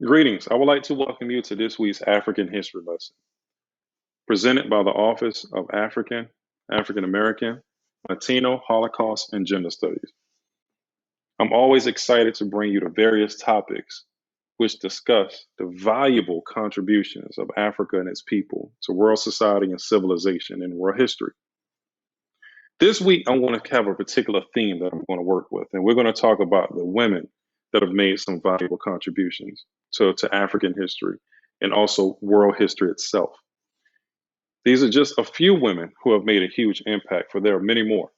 Greetings. I would like to welcome you to this week's African History Lesson, presented by the Office of African American, Latino, Holocaust, and Gender Studies. I'm always excited to bring you the various topics which discuss the valuable contributions of Africa and its people to world society and civilization in world history. This week, I'm going to have a particular theme that I'm going to work with, and we're going to talk about the women that have made some valuable contributions to African history and also world history itself. These are just a few women who have made a huge impact, for there are many more.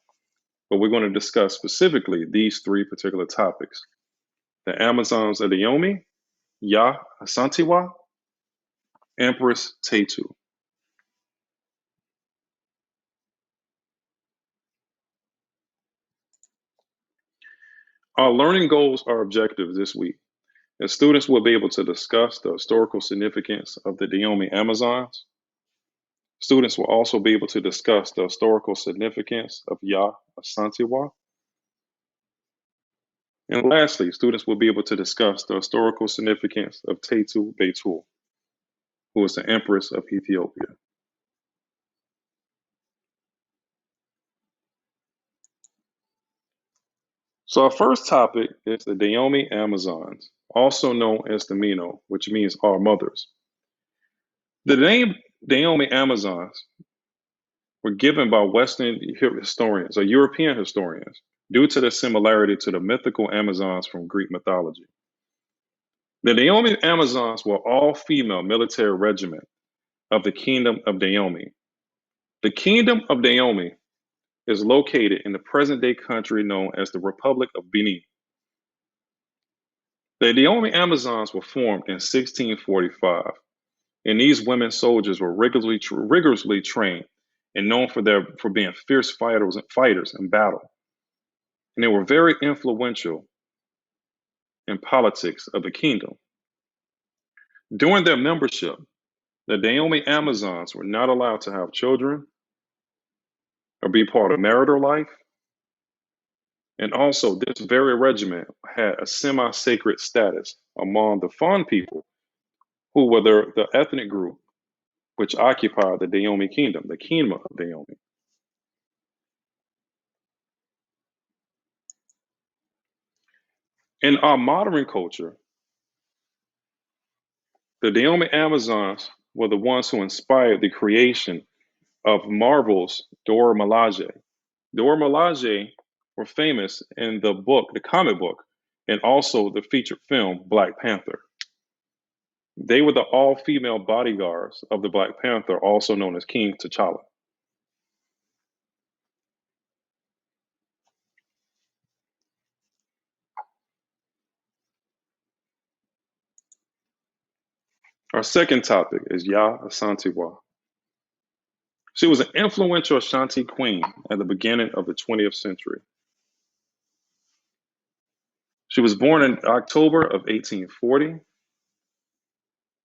But we're going to discuss specifically these three particular topics: the Amazons of Dahomey, Yaa Asantewaa, Empress Taytu. Our learning goals are objectives this week, and students will be able to discuss the historical significance of the Dahomey Amazons. Students will also be able to discuss the historical significance of Yaa Asantewaa. And lastly, students will be able to discuss the historical significance of Taytu Betul, who was the Empress of Ethiopia. So our first topic is the Dahomey Amazons, also known as the Mino, which means our mothers. The name Dahomey Amazons were given by Western historians or European historians due to their similarity to the mythical Amazons from Greek mythology. The Dahomey Amazons were all female military regiment of the Kingdom of Dahomey. The Kingdom of Dahomey is located in the present day country known as the Republic of Benin. The Dahomey Amazons were formed in 1645, and these women soldiers were rigorously trained and known for being fierce fighters in battle. And they were very influential in politics of the kingdom. During their membership, the Dahomey Amazons were not allowed to have children or be part of marital life. And also, this very regiment had a semi-sacred status among the Fon people, who were the ethnic group which occupied the Dahomey kingdom, the Kingdom of Dahomey. In our modern culture, the Dahomey Amazons were the ones who inspired the creation of Marvel's Dora Milaje. Dora Milaje were famous in the comic book, and also the featured film Black Panther. They were the all-female bodyguards of the Black Panther, also known as King T'Challa. Our second topic is Yaa Asantewaa. She was an influential Ashanti queen at the beginning of the 20th century. She was born in October of 1840.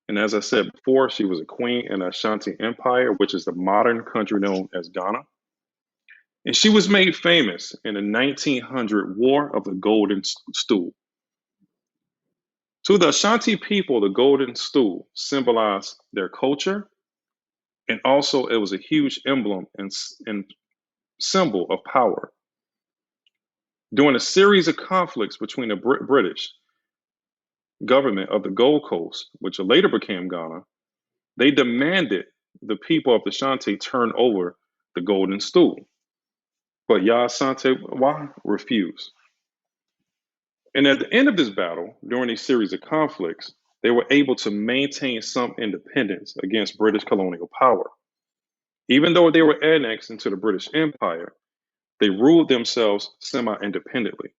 And as I said before, she was a queen in the Ashanti Empire, which is the modern country known as Ghana. And she was made famous in the 1900 War of the Golden Stool. To the Ashanti people, the Golden Stool symbolized their culture, and also it was a huge emblem and symbol of power. During a series of conflicts between the British government of the Gold Coast, which later became Ghana, they demanded the people of the Ashanti turn over the Golden Stool. But Yaa Asantewaa refused. And at the end of this battle, during a series of conflicts, they were able to maintain some independence against British colonial power. Even though they were annexed into the British Empire, they ruled themselves semi-independently.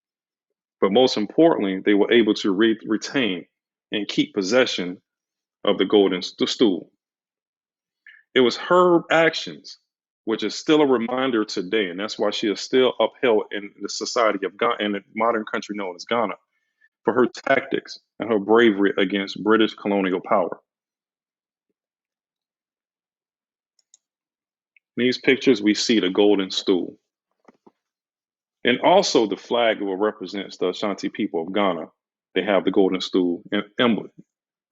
But most importantly, they were able to retain and keep possession of the Golden Stool. It was her actions, which is still a reminder today, and that's why she is still upheld in the society of Ghana, in the modern country known as Ghana, for her tactics and her bravery against British colonial power. In these pictures, we see the Golden Stool. And also the flag that represents the Ashanti people of Ghana. They have the Golden Stool emblem.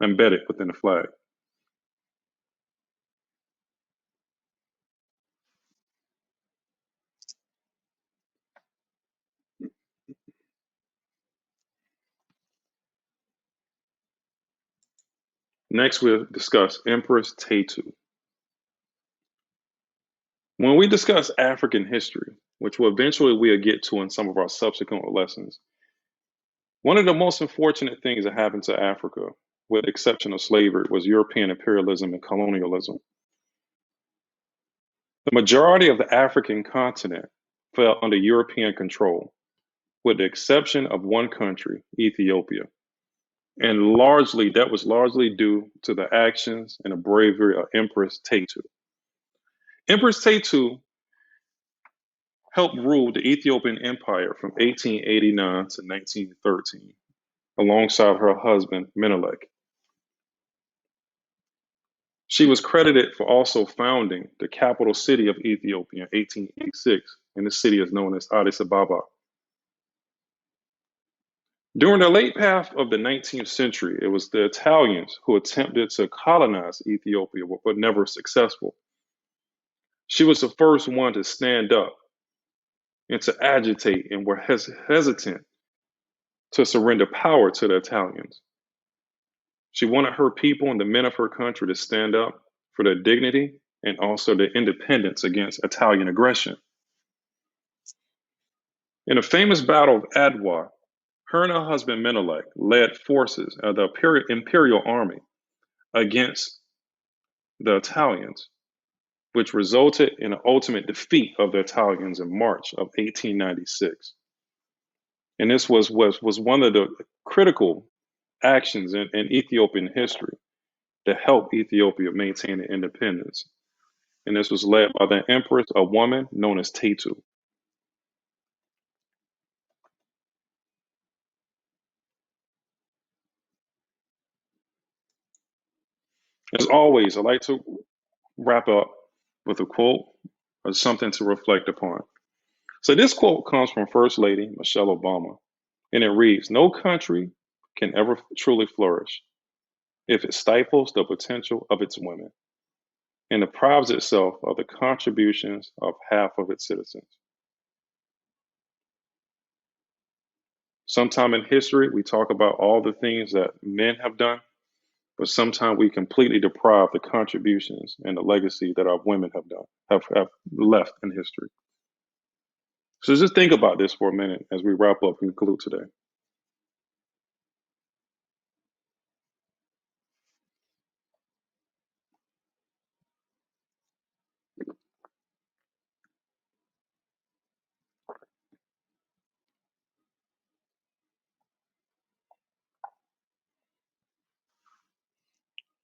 embedded within the flag. Next, we'll discuss Empress Taytu. When we discuss African history, which will eventually we'll get to in some of our subsequent lessons, one of the most unfortunate things that happened to Africa, with the exception of slavery, was European imperialism and colonialism. The majority of the African continent fell under European control, with the exception of one country, Ethiopia. And largely, that was largely due to the actions and the bravery of Empress Taytu. Empress Taytu helped rule the Ethiopian Empire from 1889 to 1913, alongside her husband, Menelik. She was credited for also founding the capital city of Ethiopia in 1886, and the city is known as Addis Ababa. During the late half of the 19th century, it was the Italians who attempted to colonize Ethiopia, but never successful. She was the first one to stand up and to agitate and were hesitant to surrender power to the Italians. She wanted her people and the men of her country to stand up for their dignity and also their independence against Italian aggression. In the famous Battle of Adwa, her and her husband Menelik led forces of the imperial army against the Italians, which resulted in an ultimate defeat of the Italians in March of 1896. And this was one of the critical actions in Ethiopian history to help Ethiopia maintain its independence. And this was led by the empress, a woman known as Taytu. As always, I like to wrap up with a quote or something to reflect upon. So this quote comes from First Lady Michelle Obama, and it reads, "No country can ever truly flourish if it stifles the potential of its women and deprives itself of the contributions of half of its citizens." Sometime in history, we talk about all the things that men have done, but sometimes we completely deprive the contributions and the legacy that our women have done, have left in history. So just think about this for a minute as we wrap up and conclude today.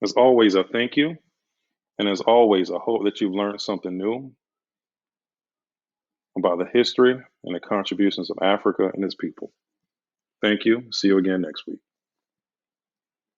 As always, I thank you. And as always, I hope that you've learned something new about the history and the contributions of Africa and its people. Thank you. See you again next week.